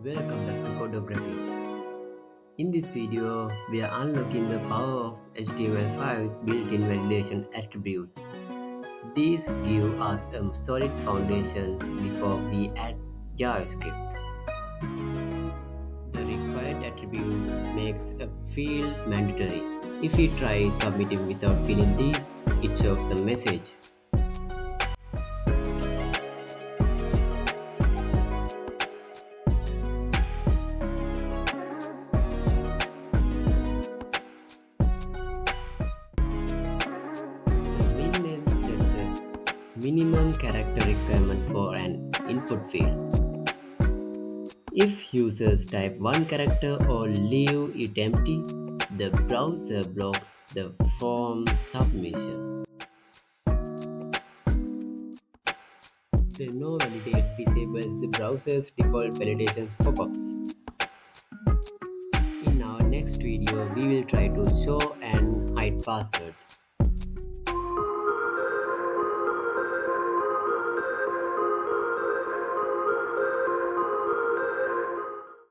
Welcome back to CODRAWGRAPHIC. In this video, we are unlocking the power of HTML5's built-in validation attributes. These give us a solid foundation before we add JavaScript. The required attribute makes a field mandatory. If we try submitting without filling these, it shows a message. The Minlength sets a minimum character requirement for an input field. If users type one character or leave it empty, the browser blocks the form submission. The no validate disables the browser's default validation pop-ups. In our next video, we will try to show and hide password.